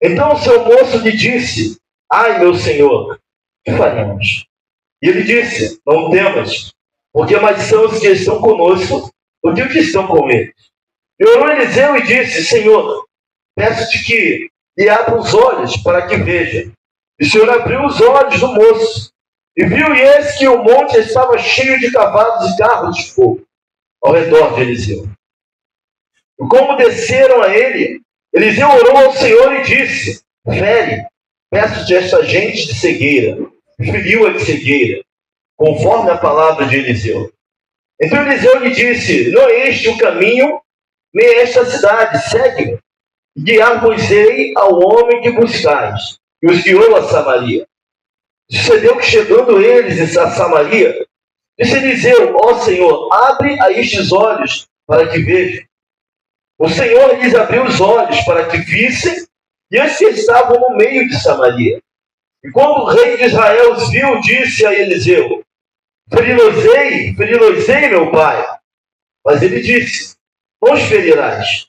Então o seu moço lhe disse: ai, meu senhor, que faremos? E ele disse: não temas, porque mais são os que estão conosco do que os que estão com eles. E orou Eliseu e disse: Senhor, peço-te que lhe abra os olhos para que veja. E o Senhor abriu os olhos do moço, e viu, e eis que o monte estava cheio de cavalos e carros de fogo ao redor de Eliseu. E como desceram a ele, Eliseu orou ao Senhor e disse: fere, peço-te esta gente de cegueira. E feriu-a de cegueira, conforme a palavra de Eliseu. Então Eliseu lhe disse: não é este o caminho, nem esta cidade, segue-me. Guiar-vos-ei ao homem que buscais. E os guiou a Samaria. Sucedeu que, chegando eles a Samaria, disse Eliseu: ó Senhor, abre a estes olhos para que vejam. O Senhor lhes abriu os olhos para que vissem, e eles que estavam no meio de Samaria. E quando o rei de Israel os viu, disse a Eliseu: feri-los-ei, meu pai. Mas ele disse: não os ferirás.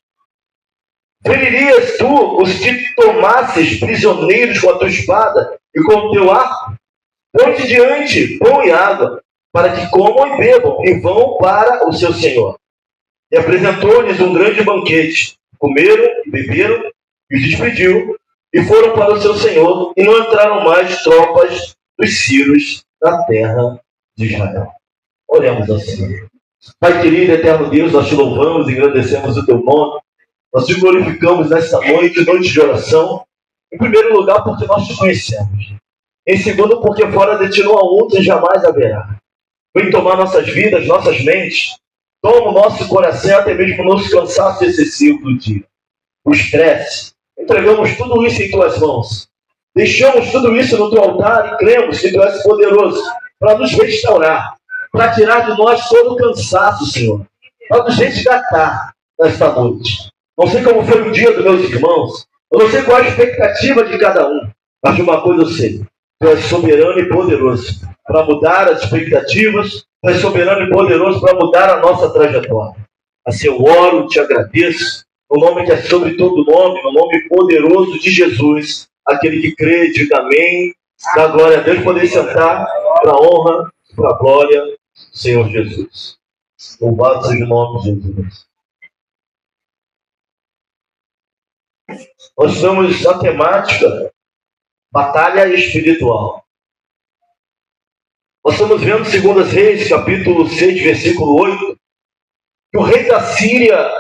Feririas tu os que tomasses prisioneiros com a tua espada e com o teu arco? Põe-te diante pão e água, para que comam e bebam, e vão para o seu senhor. E apresentou-lhes um grande banquete. Comeram e beberam, e os despediu, e foram para o seu senhor, e não entraram mais tropas dos sírios na terra de Israel. Oremos ao Senhor. Pai querido, eterno Deus, nós te louvamos e agradecemos o teu nome. Nós te glorificamos nesta noite de oração. Em primeiro lugar, porque nós te conhecemos. Em segundo, porque fora de ti não há outro e jamais haverá. Vem tomar nossas vidas, nossas mentes. Toma o nosso coração, até mesmo o nosso cansaço excessivo do dia. O estresse. Entregamos tudo isso em tuas mãos. Deixamos tudo isso no teu altar e cremos que tu és poderoso para nos restaurar, para tirar de nós todo o cansaço, Senhor, para nos resgatar nesta noite. Não sei como foi o dia dos meus irmãos, eu não sei qual é a expectativa de cada um, mas de uma coisa eu sei: tu és soberano e poderoso para mudar as expectativas, tu és soberano e poderoso para mudar a nossa trajetória. Assim eu oro, te agradeço, no nome que é sobre todo nome, no nome poderoso de Jesus, aquele que crê, diga amém, dá glória a Deus, poder sentar para a honra, para a glória do Senhor Jesus. Louvado seja o nome de Jesus. Nós estamos na temática batalha espiritual. Nós estamos vendo 2 Reis, capítulo 6, versículo 8, que o rei da Síria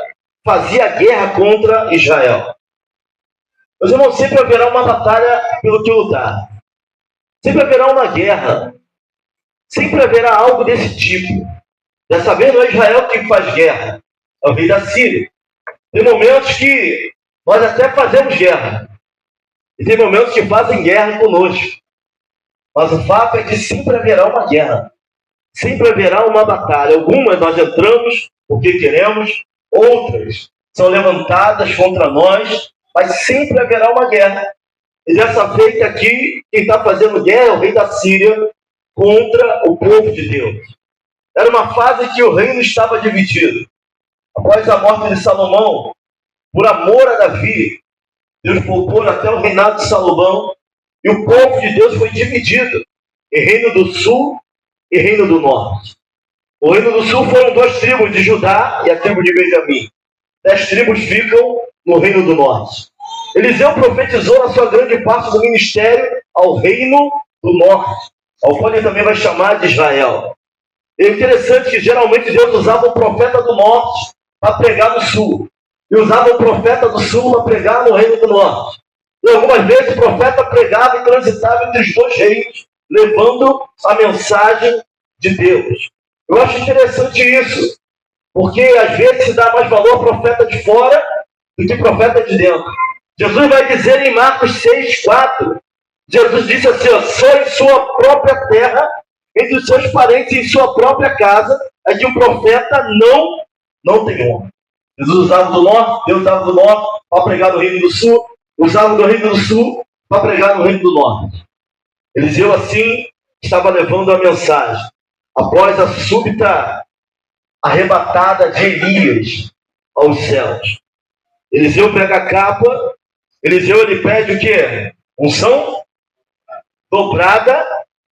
fazia guerra contra Israel. Mas, irmão, sempre haverá uma batalha pelo que lutar. Sempre haverá uma guerra. Sempre haverá algo desse tipo. Dessa vez não é Israel que faz guerra, é o rei da Síria. Tem momentos que nós até fazemos guerra. E tem momentos que fazem guerra conosco. Mas o fato é que sempre haverá uma guerra. Sempre haverá uma batalha. Algumas nós entramos porque queremos, outras são levantadas contra nós, mas sempre haverá uma guerra. E dessa feita aqui, quem está fazendo guerra é o rei da Síria contra o povo de Deus. Era uma fase que o reino estava dividido. Após a morte de Salomão, por amor a Davi, Deus poupou até o reinado de Salomão, e o povo de Deus foi dividido em reino do sul e reino do norte. O reino do sul foram 2 tribos, de Judá e a tribo de Benjamim. 10 tribos ficam no reino do norte. Eliseu profetizou na sua grande parte do ministério ao reino do norte, ao qual ele também vai chamar de Israel. É interessante que geralmente Deus usava o profeta do norte para pregar no sul, e usava o profeta do sul para pregar no reino do norte. E algumas vezes o profeta pregava e transitava entre os 2 reinos, levando a mensagem de Deus. Eu acho interessante isso, porque às vezes se dá mais valor ao profeta de fora do que ao profeta de dentro. Jesus vai dizer em Marcos 6,4, Jesus disse assim: só em sua própria terra, entre os seus parentes e em sua própria casa, é que o profeta não tem honra. Jesus usava do norte, Deus usava do norte para pregar no reino do sul, usava do reino do sul para pregar no reino do norte. Eliseu assim estava levando a mensagem. Após a súbita arrebatada de Elias aos céus, Eliseu pega a capa Eliseu, ele pede o quê? Unção dobrada.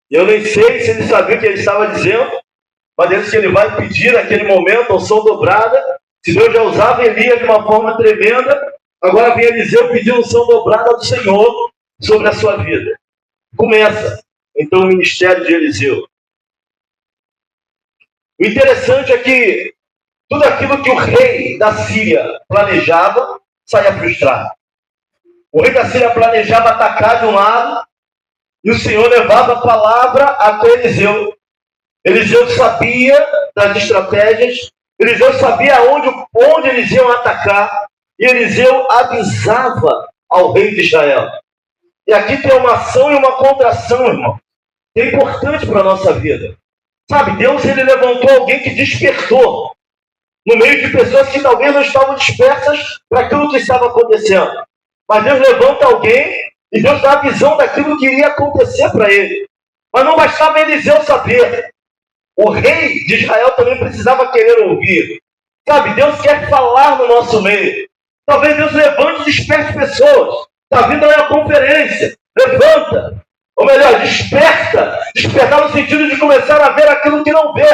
Eu nem sei se ele sabia o que ele estava dizendo, mas diz que ele vai pedir naquele momento unção dobrada. Se Deus já usava Elias de uma forma tremenda, agora vem Eliseu pedindo unção dobrada do Senhor sobre a sua vida. Começa, então, o ministério de Eliseu. O interessante é que tudo aquilo que o rei da Síria planejava, saía frustrado. O rei da Síria planejava atacar de um lado, e o Senhor levava a palavra até Eliseu. Eliseu sabia das estratégias, Eliseu sabia onde eles iam atacar, e Eliseu avisava ao rei de Israel. E aqui tem uma ação e uma contração, irmão, que é importante para a nossa vida. Sabe, Deus, ele levantou alguém que despertou no meio de pessoas que talvez não estavam dispersas para aquilo que estava acontecendo. Mas Deus levanta alguém e Deus dá a visão daquilo que iria acontecer para ele. Mas não bastava Eliseu saber. O rei de Israel também precisava querer ouvir. Sabe, Deus quer falar no nosso meio. Talvez Deus levante e desperte pessoas. Está vindo aí a conferência. Levanta. Ou melhor, desperta. Despertar no sentido de começar a ver aquilo que não vê.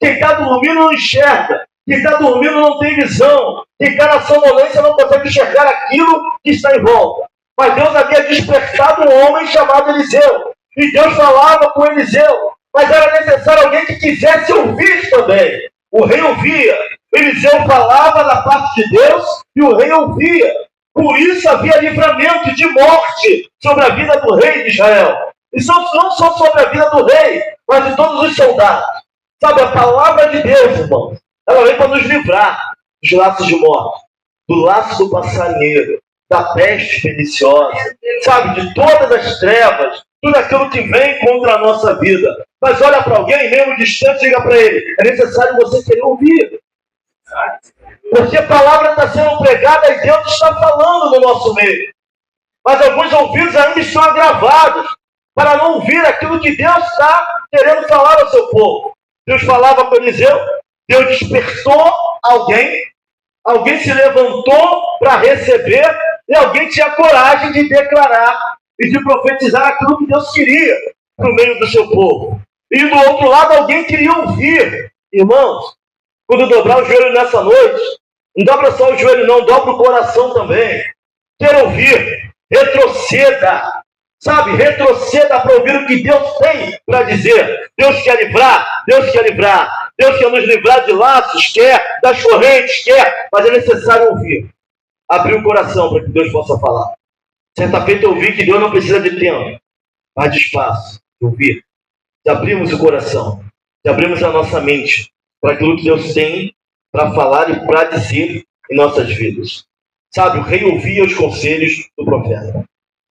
Quem está dormindo não enxerga. Quem está dormindo não tem visão. Quem está na sonolência não consegue enxergar aquilo que está em volta. Mas Deus havia despertado um homem chamado Eliseu. E Deus falava com Eliseu. Mas era necessário alguém que quisesse ouvir também. O rei ouvia. Eliseu falava da parte de Deus e o rei ouvia. Por isso havia livramento de morte sobre a vida do rei de Israel. E não só sobre a vida do rei, mas de todos os soldados. Sabe, a palavra de Deus, irmão, ela vem para nos livrar dos laços de morte, do laço do passarinheiro, da peste perniciosa, sabe, de todas as trevas, tudo aquilo que vem contra a nossa vida. Mas olha para alguém, mesmo distante, diga para ele, é necessário você querer ouvir. Porque a palavra está sendo pregada e Deus está falando no nosso meio. Mas alguns ouvidos ainda estão agravados para não ouvir aquilo que Deus está querendo falar ao seu povo. Deus falava com Eliseu, Deus despertou alguém se levantou para receber e alguém tinha coragem de declarar e de profetizar aquilo que Deus queria no meio do seu povo. E do outro lado, alguém queria ouvir. Irmãos, quando dobrar o joelho nessa noite, não dobra só o joelho não, dobra o coração também. Quer ouvir, retroceda. Sabe, retroceda para ouvir o que Deus tem para dizer. Deus quer livrar, Deus quer livrar. Deus quer nos livrar de laços, quer, das correntes, quer. Mas é necessário ouvir. Abrir o coração para que Deus possa falar. Certa feita eu vi que Deus não precisa de tempo, mas de espaço, de ouvir. De abrirmos o coração, de abrirmos a nossa mente para aquilo que Deus tem para falar e para dizer em nossas vidas. Sabe, o rei ouvia os conselhos do profeta.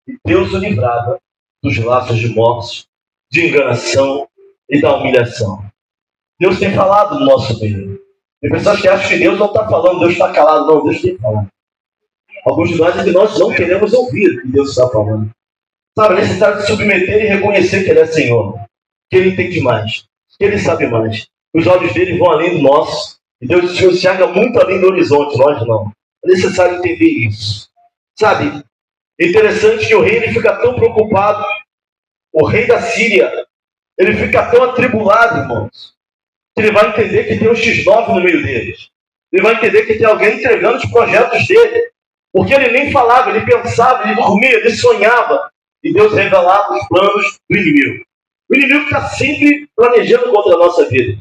E Deus o livrava dos laços de morte, de enganação e da humilhação. Deus tem falado no nosso meio. Tem pessoas que acham que Deus não está falando, Deus está calado. Não, Deus tem falado. Alguns de nós é que nós não queremos ouvir o que Deus está falando. Sabe, é necessário se submeter e reconhecer que Ele é Senhor. Que Ele entende mais. Que Ele sabe mais. Os olhos dele vão além do nosso. E Deus se enxerga muito além do horizonte, nós não. É necessário entender isso. Sabe, é interessante que o rei ele fica tão preocupado. O rei da Síria, ele fica tão atribulado, irmãos, que ele vai entender que tem um X9 no meio deles. Ele vai entender que tem alguém entregando os projetos dele. Porque ele nem falava, ele pensava, ele dormia, ele sonhava. E Deus revelava os planos do inimigo. O inimigo está sempre planejando contra a nossa vida.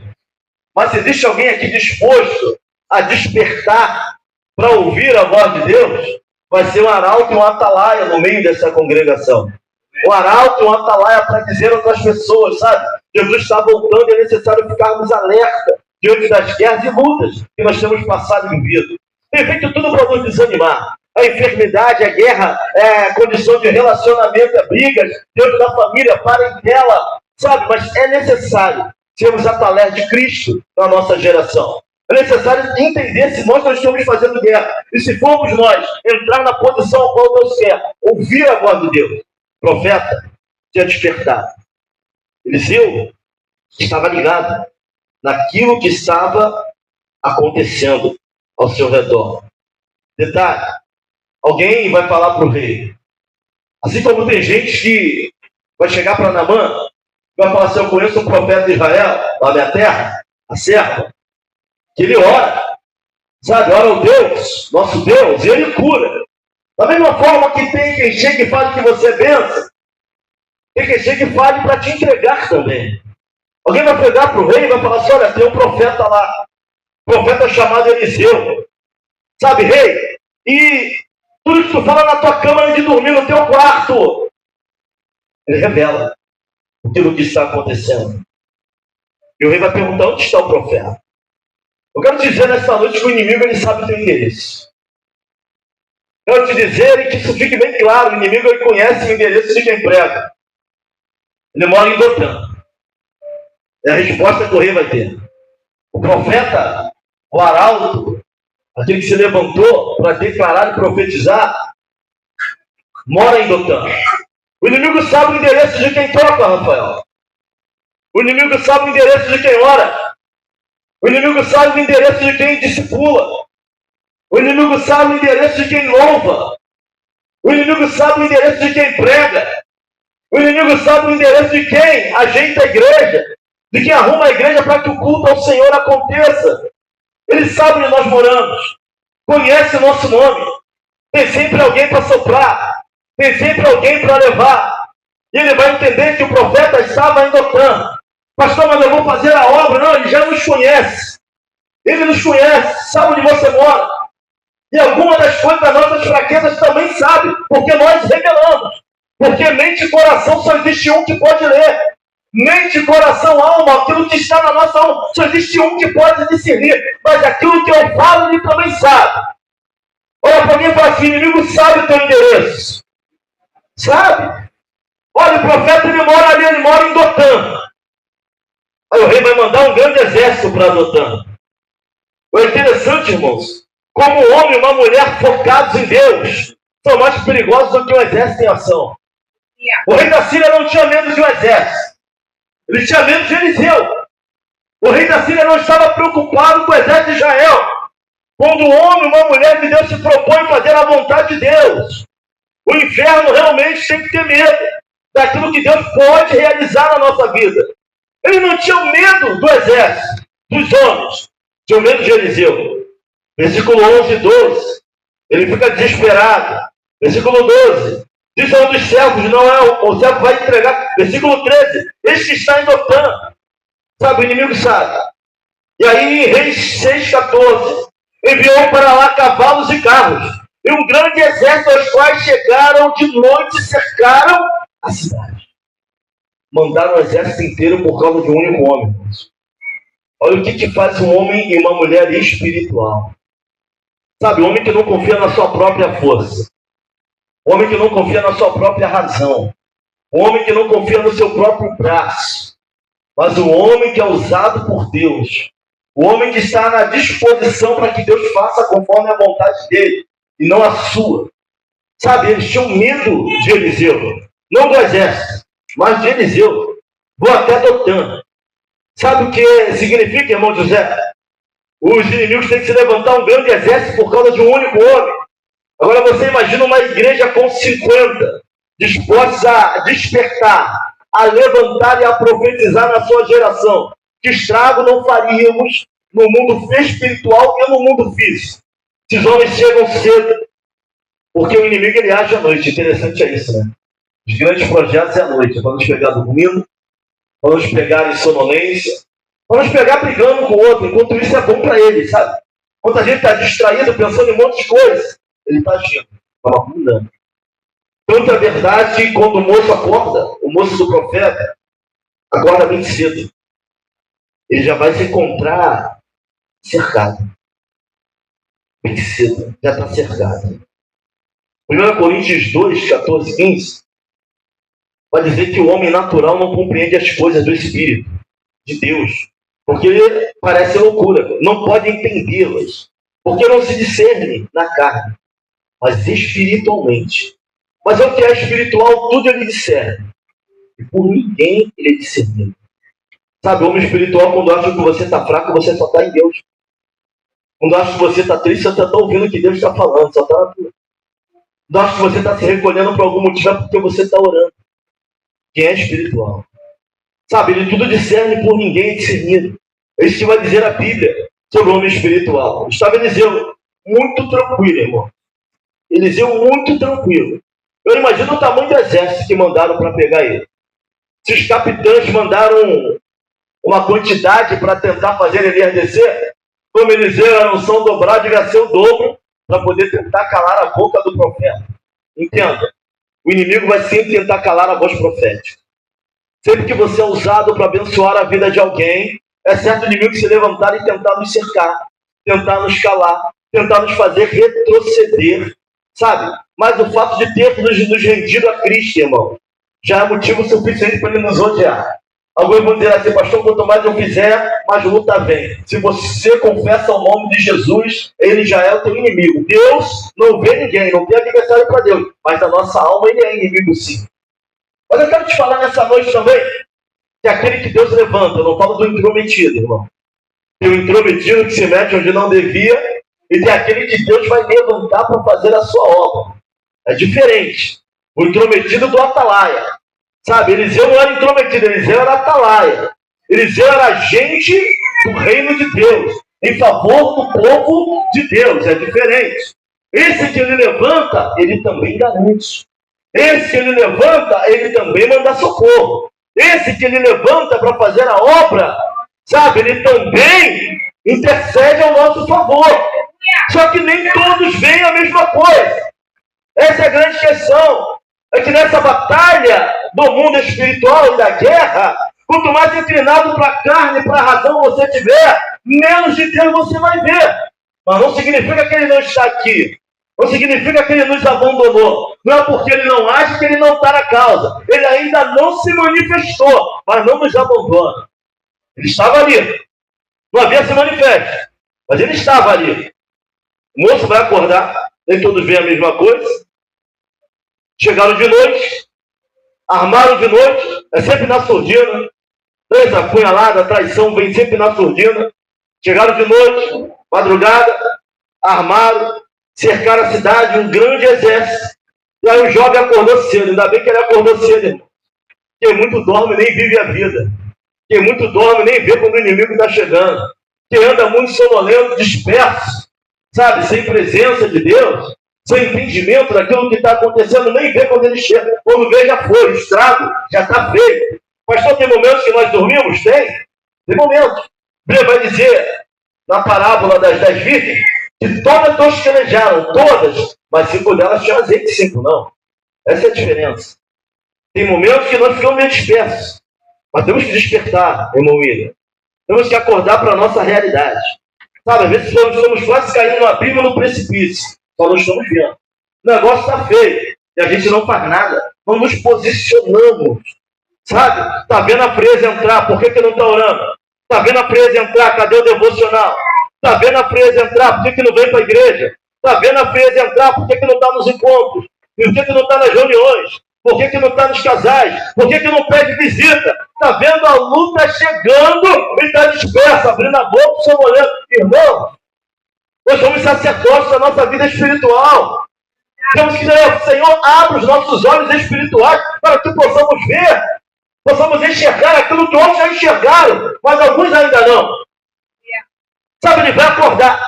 Mas se existe alguém aqui disposto a despertar para ouvir a voz de Deus, vai ser um arauto e um atalaia no meio dessa congregação. Um arauto e um atalaia para dizer a outras pessoas, sabe? Jesus está voltando e é necessário ficarmos alerta diante das guerras e lutas que nós temos passado em vida. Tem feito tudo para nos desanimar. A enfermidade, a guerra, a condição de relacionamento, a brigas dentro da família, parentela, sabe? Mas é necessário sermos atalaias de Cristo na nossa geração. É necessário entender se nós não estamos fazendo guerra. E se formos nós entrar na posição a qual Deus quer, ouvir a voz de Deus. O profeta tinha despertado. Eliseu estava ligado naquilo que estava acontecendo ao seu redor. Detalhe, Alguém vai falar para o rei. Assim como tem gente que vai chegar para Naamã, vai falar assim: eu conheço um profeta de Israel, lá na minha terra, a serva, que ele ora, sabe, ora ao Deus, nosso Deus, e ele cura. Da mesma forma que tem quem chega e fale que você é benção, tem quem chega e fale para te entregar também. Alguém vai pegar para o rei e vai falar assim: olha, tem um profeta lá, profeta chamado Eliseu, sabe, rei, e tudo que tu fala na tua cama de dormir, no teu quarto, ele revela aquilo que está acontecendo. E o rei vai perguntar: onde está o profeta? Eu quero te dizer nesta noite que o inimigo, ele sabe o teu endereço. Eu quero te dizer, e que isso fique bem claro: o inimigo, ele conhece o endereço de quem prega. Ele mora em Dotã. É a resposta que o rei vai ter. O profeta, o arauto, aquele que se levantou para declarar e profetizar, mora em Dotã. O inimigo sabe o endereço de quem toca, Rafael. O inimigo sabe o endereço de quem ora. O inimigo sabe o endereço de quem discipula. O inimigo sabe o endereço de quem louva. O inimigo sabe o endereço de quem prega. O inimigo sabe o endereço de quem ajeita a igreja, de quem arruma a igreja para que o culto ao Senhor aconteça. Ele sabe onde nós moramos. Conhece o nosso nome. Tem sempre alguém para soprar. Tem sempre alguém para levar. E ele vai entender que o profeta estava em Dotã. Pastor, mas eu vou fazer a obra. Não, ele já nos conhece. Ele nos conhece, sabe onde você mora. E alguma das coisas das nossas fraquezas também sabe, porque nós revelamos. Porque mente e coração só existe um que pode ler. Mente, coração, alma, aquilo que está na nossa alma, só existe um que pode discernir. Mas aquilo que eu falo, ele também sabe. Olha para mim e fala assim: o inimigo sabe o teu endereço. Sabe? Olha, o profeta, ele mora ali, ele mora em Dotã. Aí o rei vai mandar um grande exército para Dotã. É interessante, irmãos, como um homem e uma mulher focados em Deus são mais perigosos do que um exército em ação. O rei da Síria não tinha medo de um exército. Ele tinha medo de Eliseu. O rei da Síria não estava preocupado com o exército de Israel. Quando um homem e uma mulher de Deus se propõem a fazer a vontade de Deus, o inferno realmente tem que ter medo daquilo que Deus pode realizar na nossa vida. Ele não tinha medo do exército, dos homens. Tinha medo de Eliseu. Versículo 11 e 12. Ele fica desesperado. Versículo 12. Diz a um dos servos: não é o servo vai entregar. Versículo 13. Este está em Dotã. Sabe, o inimigo sabe. E aí, em Reis 6,14, enviou para lá cavalos e carros. E um grande exército, aos quais chegaram de noite e cercaram a cidade. Mandaram o exército inteiro por causa de um único homem. Olha o que faz um homem e uma mulher espiritual. Sabe, o homem que não confia na sua própria força. O homem que não confia na sua própria razão. O homem que não confia no seu próprio braço. Mas o homem que é usado por Deus. O homem que está na disposição para que Deus faça conforme a vontade dele. E não a sua. Sabe, eles tinham medo de Eliseu. Não do exército, mas de Eliseu. Vou até Dotã. Sabe o que significa, irmão José? Os inimigos têm que se levantar um grande exército por causa de um único homem. Agora você imagina uma igreja com 50, dispostos a despertar, a levantar e a profetizar na sua geração. Que estrago não faríamos no mundo espiritual e no mundo físico. Esses homens chegam cedo, porque o inimigo ele age à noite. Interessante é isso, né? Os grandes projetos é à noite. Para nos pegar dormindo, para nos pegar em sonolência, para nos pegar brigando com o outro. Enquanto isso é bom para ele, sabe? Enquanto a gente está distraído, pensando em um monte de coisas, ele está agindo, está acumulando. Tanto é verdade que quando o moço acorda, o moço do profeta, acorda bem cedo. Ele já vai se encontrar cercado. Bem cedo, já está cercado. 1 Coríntios 2, 14, 15, vai dizer que o homem natural não compreende as coisas do Espírito de Deus, porque ele parece loucura, não pode entendê-las, porque não se discerne na carne, mas espiritualmente. Mas o que é espiritual, tudo ele discerne, e por ninguém ele é discernido. Sabe, o homem espiritual, quando acha que você está fraco, você só está em Deus. Quando acha que você está triste, você está ouvindo o que Deus está falando, só está na tua. Acho que você está se recolhendo por algum motivo, é porque você está orando. Quem é espiritual, sabe, ele tudo discerne, por ninguém é discernido. É isso que vai dizer a Bíblia sobre o homem espiritual. Estava Eliseu muito tranquilo, irmão. Eliseu muito tranquilo. Eu imagino o tamanho do exército que mandaram para pegar ele. Se os capitães mandaram uma quantidade para tentar fazer Elias descer, como Eliseu era a unção dobrada, devia ser o dobro para poder tentar calar a boca do profeta. Entenda, o inimigo vai sempre tentar calar a voz profética. Sempre que você é usado para abençoar a vida de alguém, é certo o inimigo se levantar e tentar nos cercar, tentar nos calar, tentar nos fazer retroceder, sabe? Mas o fato de termos nos rendido a Cristo, irmão, já é motivo suficiente para ele nos odiar. Alguns vão dizer assim, pastor, quanto mais eu fizer, mais luta vem. Se você confessa o nome de Jesus, ele já é o teu inimigo. Deus não vê ninguém, não tem adversário para Deus, mas a nossa alma ele é inimigo sim. Mas eu quero te falar nessa noite também, que aquele que Deus levanta, eu não falo do intrometido, irmão. Tem o intrometido que se mete onde não devia, e tem aquele que Deus vai levantar para fazer a sua obra. É diferente. O intrometido do atalaia. Sabe, Eliseu não era intrometido, Eliseu era atalaia. Eliseu era agente do reino de Deus, em favor do povo de Deus. É diferente. Esse que ele levanta, ele também garante. Esse que ele levanta, ele também manda socorro. Esse que ele levanta para fazer a obra, sabe, ele também intercede ao nosso favor. Só que nem todos veem a mesma coisa. Essa é a grande questão. É que nessa batalha do mundo espiritual e da guerra, quanto mais inclinado para a carne e para a razão você tiver, menos de Deus você vai ver. Mas não significa que ele não está aqui. Não significa que ele nos abandonou. Não é porque ele não age que ele não está na causa. Ele ainda não se manifestou, mas não nos abandona. Ele estava ali. Não havia se manifesto, mas ele estava ali. O moço vai acordar, nem todos veem a mesma coisa. Chegaram de noite, armaram de noite, é sempre na surdina. A punhalada, a traição vem sempre na surdina. Chegaram de noite, madrugada, armaram, cercaram a cidade, um grande exército. E aí o jovem acordou cedo, ainda bem que ele acordou cedo, irmão. Quem muito dorme nem vive a vida. Quem muito dorme nem vê quando o inimigo está chegando. Quem anda muito sonolento, disperso, sabe, sem presença de Deus, sem entendimento daquilo que está acontecendo, nem vê quando ele chega. Quando vê, já foi, o estrago já está feito. Pastor, tem momentos que nós dormimos? Tem momentos. A Bíblia vai dizer, na parábola das 10 virgens, que todas tosquelejaram, todas, mas 5 delas tinham azeite, 5 não. Essa é a diferença. Tem momentos que nós ficamos meio dispersos, mas temos que despertar, irmão William. Temos que acordar para a nossa realidade. Sabe, às vezes estamos quase caindo no abismo, no precipício. Só não estamos vendo. O negócio está feio. E a gente não faz nada. Não nos posicionamos. Sabe? Está vendo a presa entrar. Por que não está orando? Está vendo a presa entrar. Cadê o devocional? Está vendo a presa entrar. Por que não vem para a igreja? Está vendo a presa entrar. Por que não está nos encontros? Por que não está nas reuniões? Por que não está nos casais? Por que não pede visita? Está vendo a luta chegando e está disperso, abrindo a boca, só olhando. Irmão, nós somos sacerdotes da nossa vida espiritual. Temos que dizer, Senhor, abre os nossos olhos espirituais para que possamos ver, possamos enxergar aquilo que outros já enxergaram, mas alguns ainda não. Sabe, ele vai acordar.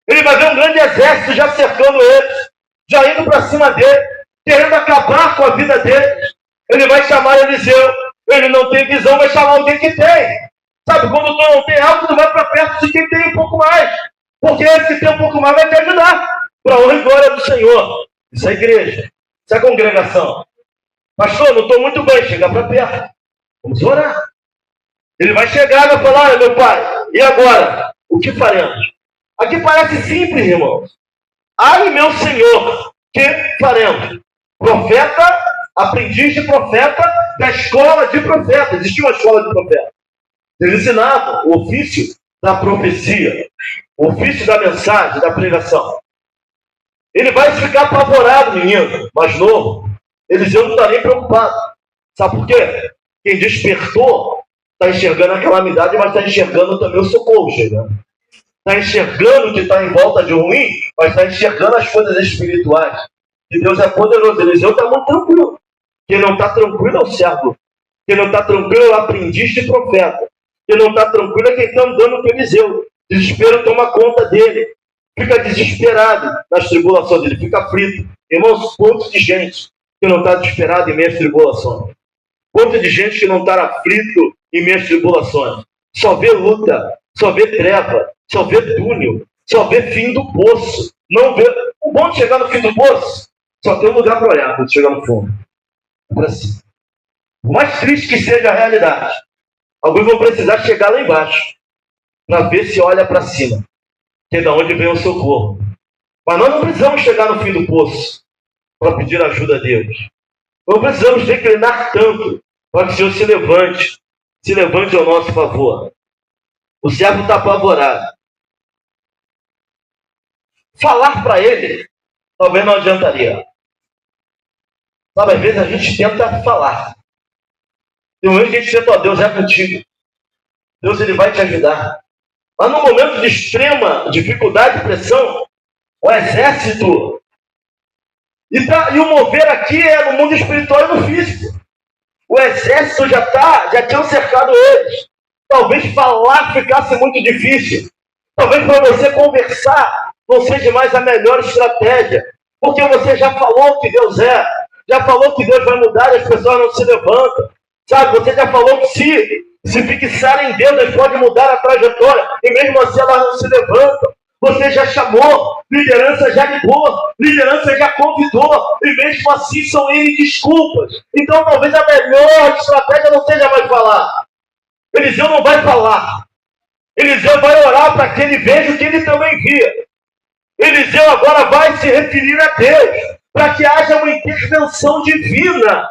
Ele vai ver um grande exército já cercando ele, já indo para cima dele, querendo acabar com a vida dele. Ele vai chamar Eliseu. Ele não tem visão, vai chamar alguém que tem. Sabe, quando tu não tem algo, tu vai para perto de quem tem um pouco mais. Porque esse que tem um pouco mais vai te ajudar. Para a honra e glória do Senhor. Isso é a igreja. Isso é a congregação. Pastor, não estou muito bem. Chegar para perto. Vamos orar. Ele vai chegar e vai falar, olha, meu pai, e agora? O que faremos? Aqui parece simples, irmãos. Ai, meu Senhor, que faremos? Profeta, aprendiz de profeta, da escola de profeta. Existia uma escola de profeta. Eles ensinavam o ofício da profecia, o ofício da mensagem, da pregação. Ele vai ficar apavorado, menino, mais novo. Eliseu não está nem preocupado. Sabe por quê? Quem despertou está enxergando a calamidade, mas está enxergando também o socorro chegando. Está enxergando o que está em volta de ruim, mas está enxergando as coisas espirituais. que Deus é poderoso. Eliseu está muito tranquilo. Quem não está tranquilo é o servo. Quem não está tranquilo é o aprendiz de profeta. Quem não está tranquilo é quem está andando com Eliseu. Desespero toma conta dele. Fica desesperado nas tribulações dele. Fica aflito. Irmãos, quanto de gente que não está desesperado em meio às tribulações? Quanto de gente que não está aflito em meio às tribulações? Só vê luta, só vê treva, só vê túnel, só vê fim do poço. Não vê. O bom de chegar no fim do poço, só tem um lugar para olhar quando chegar no fundo. Para cima. Por mais triste que seja a realidade, alguns vão precisar chegar lá embaixo para ver se olha para cima, que é da onde vem o socorro. Mas nós não precisamos chegar no fim do poço para pedir ajuda a Deus. Não precisamos declinar tanto para que o Senhor se levante ao nosso favor. O servo está apavorado. Falar para ele talvez não adiantaria. Sabe, às vezes a gente tenta falar. Tem um momento que a gente tenta, Deus é contigo. Deus, ele vai te ajudar. Mas no momento de extrema dificuldade e pressão, o exército, e o mover aqui é no mundo espiritual e no físico. O exército já tinha cercado eles. Talvez falar ficasse muito difícil. Talvez para você conversar não seja mais a melhor estratégia. Porque você já falou que Deus é. Já falou que Deus vai mudar e as pessoas não se levantam. Sabe, você já falou que se fixarem em Deus, eles podem mudar a trajetória. E mesmo assim elas não se levantam. Você já chamou, liderança já ligou, liderança já convidou, e mesmo assim são N desculpas. Então talvez a melhor estratégia não seja mais falar. Eliseu não vai falar. Eliseu vai orar para que ele veja o que ele também via. Eliseu agora vai se referir a Deus, para que haja uma intervenção divina.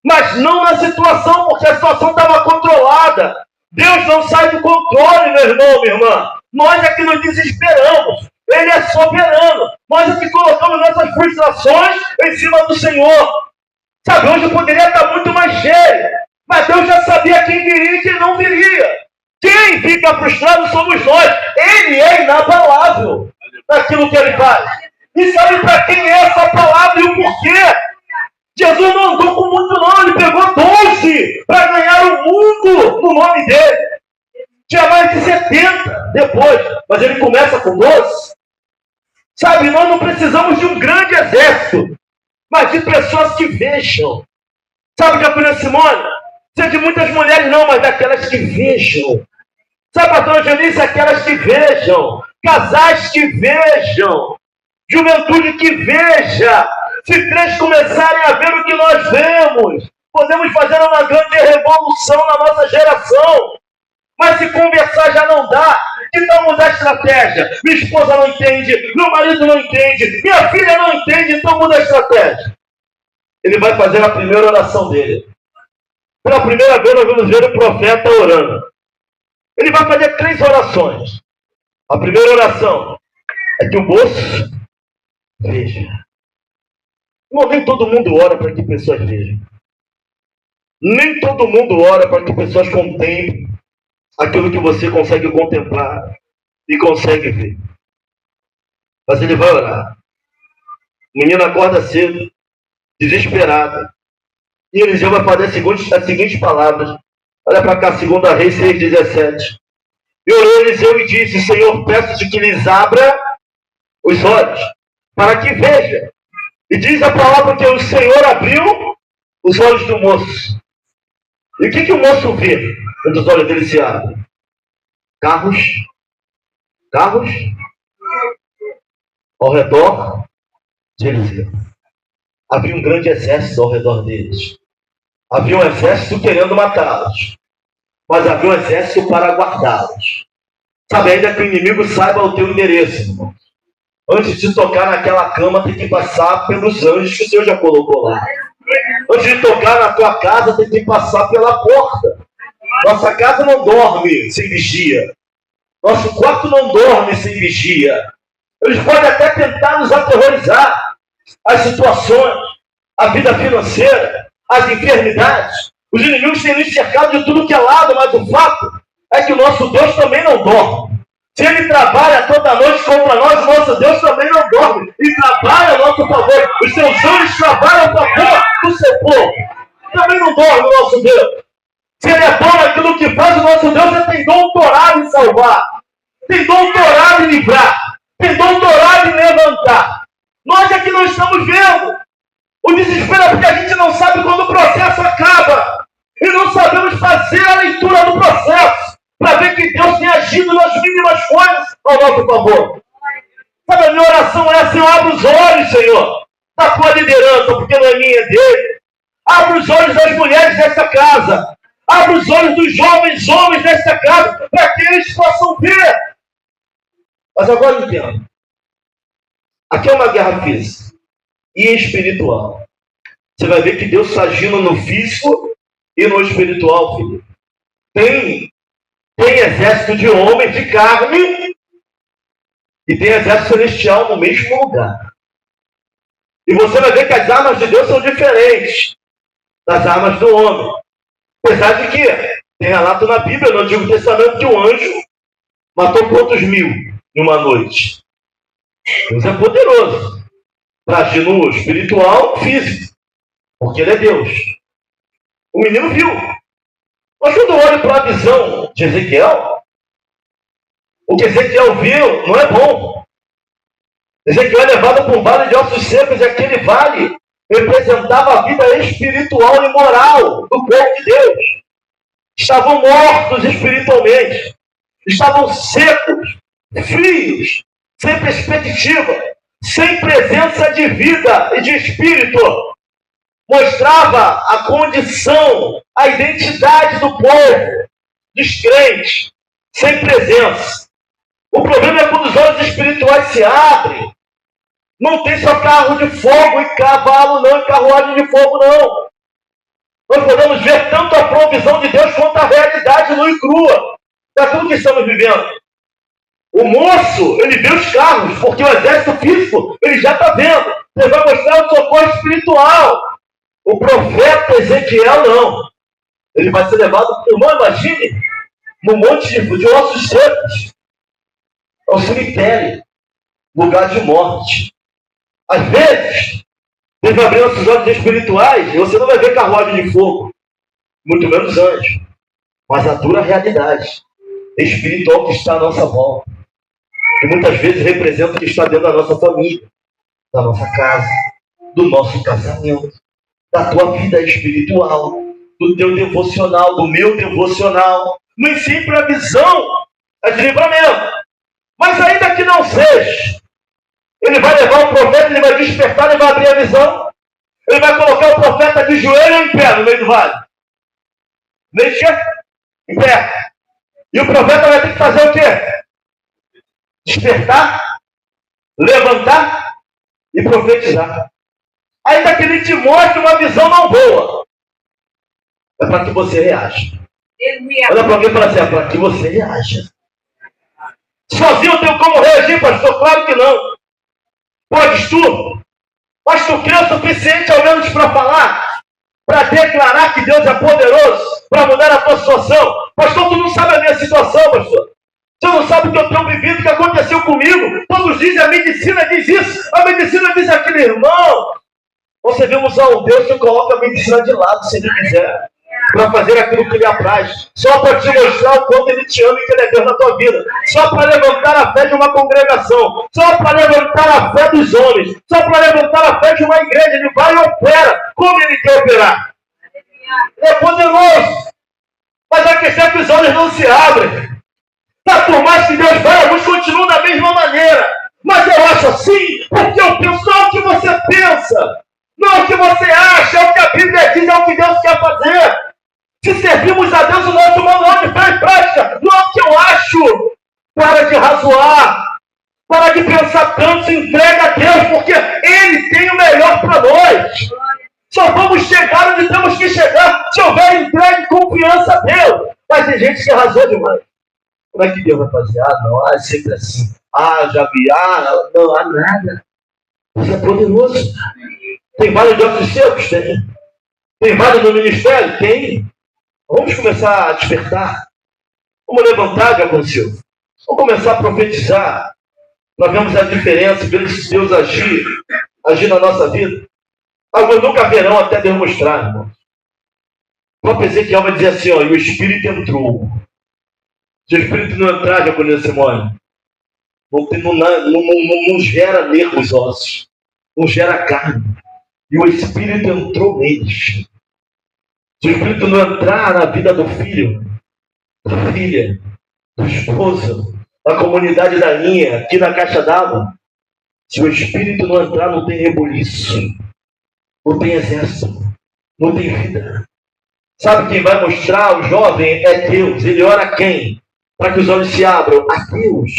Mas não na situação, porque a situação estava controlada. Deus não sai do controle, meu irmão, minha irmã. Nós é que nos desesperamos. Ele é soberano. Nós é que colocamos nossas frustrações em cima do Senhor. Sabe, hoje eu poderia estar muito mais cheio. Mas Deus já sabia quem viria e quem não viria. Quem fica frustrado somos nós. Ele é inabalável naquilo que ele faz. E sabe para quem é essa palavra e o porquê? Jesus não andou com muito não. Ele pegou 12 para ganhar o mundo no nome dele. Tinha mais de 70 depois, mas ele começa com 12. Sabe, nós não precisamos de um grande exército, mas de pessoas que vejam. Sabe, Diaconisa Simone? Não é de muitas mulheres não, mas daquelas que vejam. Sabe, pastora Janice? Aquelas que vejam. Casais que vejam. Juventude que veja. Se três começarem a ver o que nós vemos, podemos fazer uma grande revolução na nossa geração. Mas se conversar já não dá, que tal mudar a estratégia? Minha esposa não entende, meu marido não entende, minha filha não entende, então muda a estratégia. Ele vai fazer a primeira oração dele. Pela primeira vez nós vamos ver o profeta orando. Ele vai fazer 3 orações. A primeira oração é que o moço veja. Não, nem todo mundo ora para que pessoas vejam. Nem todo mundo ora para que pessoas contemplem aquilo que você consegue contemplar e consegue ver. Mas ele vai orar. O menino acorda cedo, desesperado. E Eliseu vai fazer as seguintes palavras. Olha para cá, 2 Reis 6,17. E orou Eliseu e disse: Senhor, peço-te que lhes abra os olhos, para que veja. E diz a palavra que o Senhor abriu os olhos do moço. E o que o moço vê quando os olhos dele se abrem? Carros ao redor de Eliseu. Havia um grande exército ao redor deles. Havia um exército querendo matá-los, mas havia um exército para guardá-los. Sabe, ainda que o inimigo saiba o teu endereço, irmão. Antes de tocar naquela cama, tem que passar pelos anjos que o Senhor já colocou lá. Antes de tocar na tua casa, tem que passar pela porta. Nossa casa não dorme sem vigia. Nosso quarto não dorme sem vigia. Eles podem até tentar nos aterrorizar. As situações, a vida financeira, as enfermidades. Os inimigos têm nos cercado de tudo que é lado, mas o fato é que o nosso Deus também não dorme. Se ele trabalha toda noite contra nós, o nosso Deus também não dorme. E trabalha a nosso favor. Os Os seus anjos trabalham a favor do seu povo. Também não dorme o nosso Deus. Se ele é bom naquilo que faz, o nosso Deus já tem doutorado em salvar. Tem doutorado em livrar. Tem doutorado em levantar. Nós é que não estamos vendo. O desespero é porque a gente não sabe quando o processo acaba. E não sabemos fazer a leitura do processo. Para ver que Deus tem agido nas mínimas coisas ao nosso favor. Sabe, a minha oração é: Senhor, abre os olhos, Senhor, da tua liderança, porque não é minha, é dele. Abre os olhos das mulheres desta casa. Abre os olhos dos jovens homens desta casa, para que eles possam ver. Mas agora entenda. Aqui é uma guerra física e espiritual. Você vai ver que Deus está agindo no físico e no espiritual, filho. Tem exército de homens, de carne, e tem exército celestial no mesmo lugar. E você vai ver que as armas de Deus são diferentes das armas do homem. Apesar de que tem relato na Bíblia, no Antigo Testamento, que o anjo matou quantos mil em uma noite? Deus é poderoso para agir no espiritual e físico, porque ele é Deus. O menino viu. Mas quando eu olho para a visão de Ezequiel, o que Ezequiel viu não é bom. Ezequiel é levado para um vale de ossos secos, e aquele vale representava a vida espiritual e moral do povo de Deus. Estavam mortos espiritualmente. Estavam secos, frios, sem perspectiva, sem presença de vida e de espírito. Mostrava a condição, a identidade do povo, descrente, sem presença. O problema é quando os olhos espirituais se abrem. Não tem só carro de fogo e cavalo não, e carruagem de fogo não. Nós podemos ver tanto a provisão de Deus quanto a realidade nua e crua daquilo que estamos vivendo. O moço, ele vê os carros, porque o exército físico, ele já está vendo. Ele vai mostrar o socorro espiritual. O profeta Ezequiel não. Ele vai ser levado, irmão, imagine, num monte de ossos secos. É um cemitério, lugar de morte. Às vezes, Deus vai abrir nossos olhos espirituais e você não vai ver carruagem de fogo, muito menos anjo, mas a dura realidade espiritual que está à nossa volta. E muitas vezes representa o que está dentro da nossa família, da nossa casa, do nosso casamento, da tua vida espiritual, do teu devocional, do meu devocional. Nem sempre a visão é de livramento. Mas ainda que não seja, ele vai levar o profeta, ele vai despertar, ele vai abrir a visão. Ele vai colocar o profeta de joelho ou em pé no meio do vale. Deixa em pé. E o profeta vai ter que fazer o quê? Despertar, levantar e profetizar. Ainda que ele te mostre uma visão não boa, é para que você reaja. Olha para alguém e fala assim: é para que você reaja. Sozinho eu tenho como reagir, pastor? Claro que não. Podes tu? Mas tu crê o suficiente ao menos para falar? Para declarar que Deus é poderoso? Para mudar a tua situação? Pastor, tu não sabe a minha situação, pastor. Você não sabe o que eu tenho vivido, o que aconteceu comigo. Todos dizem, a medicina diz isso, a medicina diz aquilo. Irmão, você vê usar o Deus que coloca a medicina de lado, se ele quiser, para fazer aquilo que lhe apraz, só para te mostrar o quanto ele te ama e que ele é Deus na tua vida, só para levantar a fé de uma congregação, só para levantar a fé dos homens, só para levantar a fé de uma igreja. Ele vai e opera como ele quer operar. É poderoso, mas a questão é que os olhos não se abrem. Tá, por mais que Deus vai, alguns continuam da mesma maneira, mas eu acho assim, porque eu penso, não é o que você pensa, não é o que você acha, é o que a Bíblia diz, é o que Deus quer fazer. Se servimos a Deus, o nosso manual de fé e prática, não é o que eu acho. Para de razoar, para de pensar tanto, se entrega a Deus, porque Ele tem o melhor para nós. Só vamos chegar onde temos que chegar se houver entrega e confiança a Deus. Mas tem gente que arrasou demais. Como é que Deus vai fazer? Ah, não, é sempre assim. Ah, já vi, não há nada. Deus é poderoso. Tem vale de ossos secos? Tem. Tem vale no ministério? Tem. Vamos começar a despertar. Vamos levantar, já aconteceu. Vamos começar a profetizar. Nós vemos a diferença, vemos Deus agir agir na nossa vida? Alguns nunca verão até demonstrar, irmão. O próprio Ezequiel vai dizer assim, ó, e o Espírito entrou. Se o Espírito não entrar, Diaconisa Simone, não gera nervos ossos, não gera carne. E o Espírito entrou neles. Se o Espírito não entrar na vida do filho, da filha, do esposo, da comunidade da linha, aqui na caixa d'água, se o Espírito não entrar, não tem rebuliço, não tem exército, não tem vida. Sabe quem vai mostrar o jovem? É Deus. Ele ora a quem? Para que os olhos se abram? A Deus.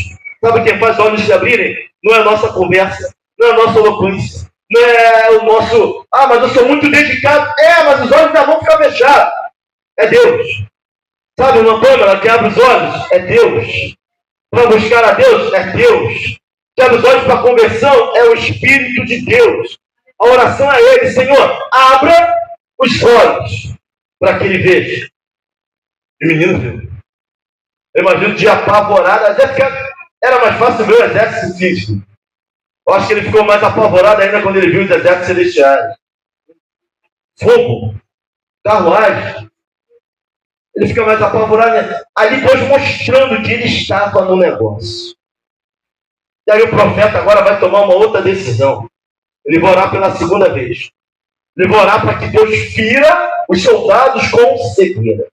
Sabe quem faz os olhos se abrirem? Não é a nossa conversa, não é a nossa eloquência, não é o nosso, mas eu sou muito dedicado. Mas os olhos ainda vão ficar fechados. É Deus. Sabe uma câmera que abre os olhos? É Deus. Para buscar a Deus? É Deus. Que abre os olhos para a conversão? É o Espírito de Deus. A oração é Ele: Senhor, abra os olhos para que ele veja. E o menino viu. Eu imagino de apavorado. Era mais fácil ver o exército físico. Eu acho que ele ficou mais apavorado ainda quando ele viu os exércitos celestiais. Fogo, carruagem. Ele fica mais apavorado. Ali Deus mostrando que ele estava no negócio. E aí o profeta agora vai tomar uma outra decisão. Ele vai orar pela segunda vez. Ele vai orar para que Deus fira os soldados com cegueira.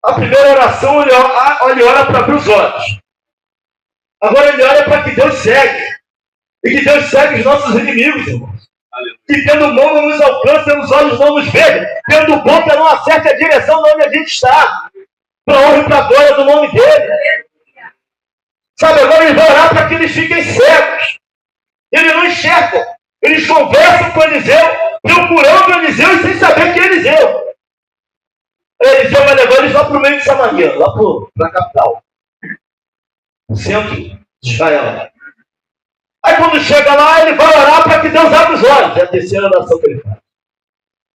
A primeira oração, ele ora para abrir os olhos. Agora ele ora para que Deus segue. E que Deus segue os nossos inimigos, irmãos. Que tendo mão não nos alcance, tendo os olhos não nos vejam, tendo boca não acerte a direção de onde a gente está. Para honra e para a glória do nome dele. Sabe, agora ele vai orar para que eles fiquem cegos. Eles não enxergam. Eles conversam com Eliseu, procurando Eliseu e sem saber que é Eliseu. Eliseu vai levar eles lá para o meio de Samaria, lá para a capital. O centro de Israel. Aí quando chega lá, ele vai orar para que Deus abra os olhos. É a terceira oração que ele faz.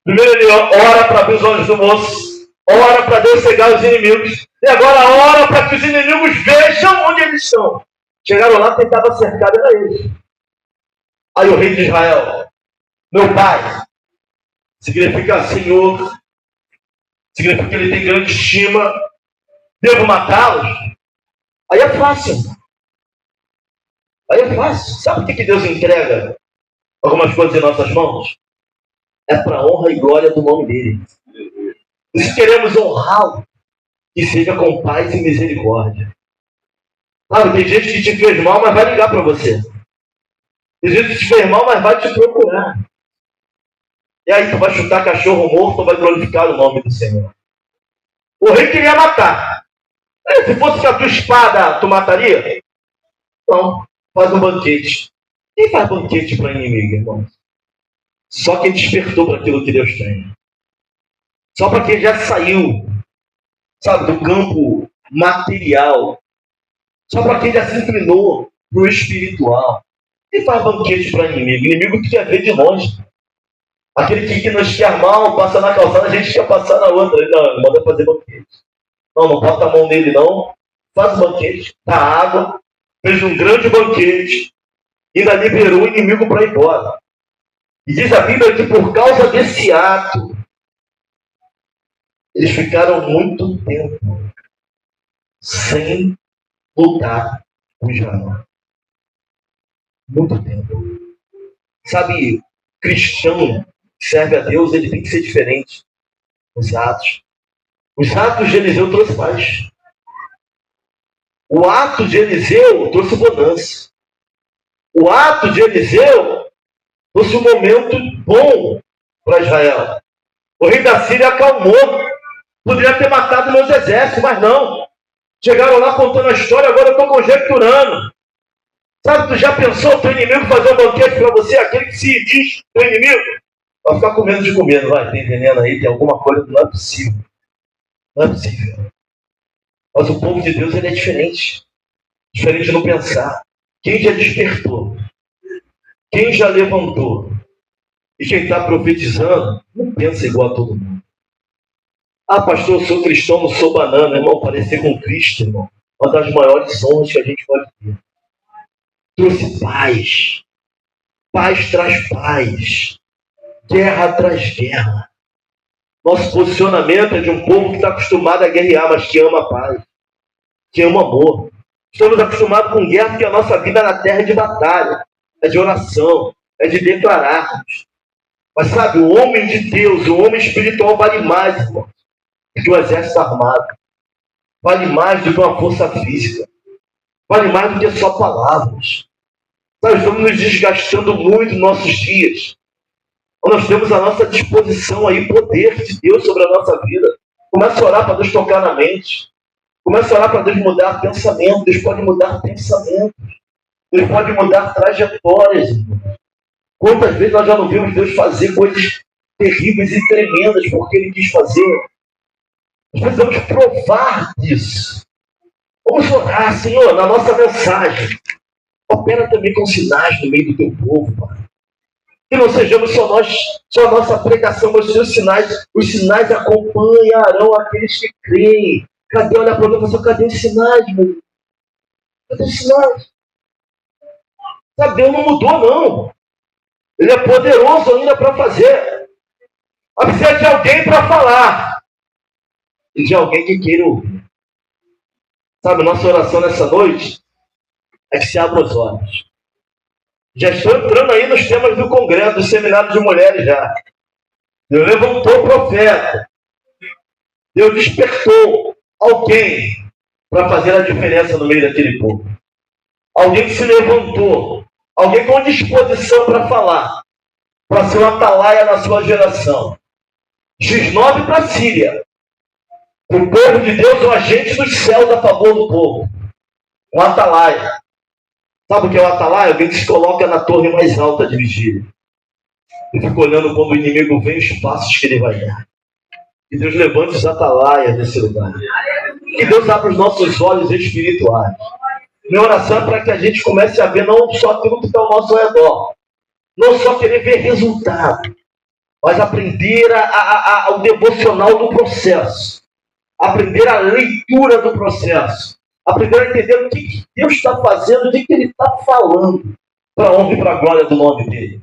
Primeiro ele ora para abrir os olhos do moço. Ora para Deus cegar os inimigos. E agora ora para que os inimigos vejam onde eles estão. Chegaram lá, quem estava cercado era eles. Aí o rei de Israel, meu pai, significa Senhor, significa que ele tem grande estima, devo matá-los? Aí é fácil. Aí é fácil. Sabe o que Deus entrega algumas coisas em nossas mãos? É para a honra e glória do nome dele. E se queremos honrá-lo, que seja com paz e misericórdia. Sabe, tem gente que te fez mal, mas vai ligar para você. Tem gente que te fez mal, mas vai te procurar. E aí tu vai chutar cachorro morto ou vai glorificar o nome do Senhor. O rei queria matar. Se fosse com a tua espada, tu mataria? Não. Faz um banquete. Quem faz banquete para inimigo, irmão? Só quem despertou para aquilo que Deus tem. Só para quem já saiu, sabe, do campo material. Só para quem já se inclinou para o espiritual. Quem faz banquete para inimigo? Inimigo que quer ver de longe. Aquele que nos quer mal, passa na calçada, a gente quer passar na outra. Não, manda fazer banquete. Não bota a mão nele não. Faz o banquete, dá água, fez um grande banquete, ainda liberou o inimigo para ir embora. E diz a Bíblia que por causa desse ato, eles ficaram muito tempo sem lutar com Israel. Muito tempo. Sabe, cristão que serve a Deus, ele tem que ser diferente. Os atos. Os atos de Eliseu trouxe paz. O ato de Eliseu trouxe bonança. O ato de Eliseu trouxe um momento bom para Israel. O rei da Síria acalmou. Poderia ter matado meus exércitos, mas não. Chegaram lá contando a história, agora eu estou conjecturando. Sabe, tu já pensou o teu inimigo fazer um banquete para você? Aquele que se diz teu inimigo? Vai ficar com medo de comer, não vai? Tem veneno aí, tem alguma coisa, não é possível. Não é possível. Mas o povo de Deus, ele é diferente. Diferente no pensar. Quem já despertou? Quem já levantou? E quem está profetizando, não pensa igual a todo mundo. Pastor, eu sou cristão, não sou banana, irmão. Parecer com Cristo, irmão. Uma das maiores honras que a gente pode ter. Trouxe paz. Paz traz paz. Guerra traz guerra. Nosso posicionamento é de um povo que está acostumado a guerrear, mas que ama a paz, que ama o amor. Estamos acostumados com guerra porque a nossa vida na terra é de batalha, é de oração, é de declararmos. Mas sabe, o homem de Deus, o homem espiritual vale mais, irmão, do que o exército armado. Vale mais do que uma força física. Vale mais do que só palavras. Nós estamos nos desgastando muito nos nossos dias. Nós temos à nossa disposição aí poder de Deus sobre a nossa vida. Começa a orar para Deus tocar na mente. Começa a orar para Deus mudar pensamento. Deus pode mudar pensamentos. Deus pode mudar trajetórias, irmão. Quantas vezes nós já não vimos Deus fazer coisas terríveis e tremendas porque Ele quis fazer? Nós precisamos provar disso. Vamos orar, Senhor, na nossa mensagem. Opera também com sinais no meio do teu povo, Pai. Que não sejamos só a nossa pregação, mas os sinais acompanharão aqueles que creem. Cadê? Olha para o outro, cadê os sinais, meu Deus? Cadê os sinais? Sabe, Deus não mudou, não. Ele é poderoso ainda para fazer. Mas precisa de alguém para falar. E de alguém que queira ouvir. Sabe, nossa oração nessa noite é que se abra os olhos. Já estou entrando aí nos temas do congresso, do seminário de mulheres já. Deus levantou o profeta. Deus despertou alguém para fazer a diferença no meio daquele povo. Alguém que se levantou. Alguém com disposição para falar. Para ser uma atalaia na sua geração. X9 para a Síria. O povo de Deus é um agente dos céus a favor do povo. Um atalaia. Sabe o que é o atalaia? Alguém que se coloca na torre mais alta de vigília. E fica olhando quando o inimigo vem os passos que ele vai dar. Que Deus levante os atalaias desse lugar. Que Deus abra os nossos olhos espirituais. Minha oração é para que a gente comece a ver não só aquilo que está ao nosso redor. Não só querer ver resultado. Mas aprender o devocional do processo. Aprender a leitura do processo. Aprender a entender o que Deus está fazendo, o que Ele está falando, para a honra e para a glória do nome dEle.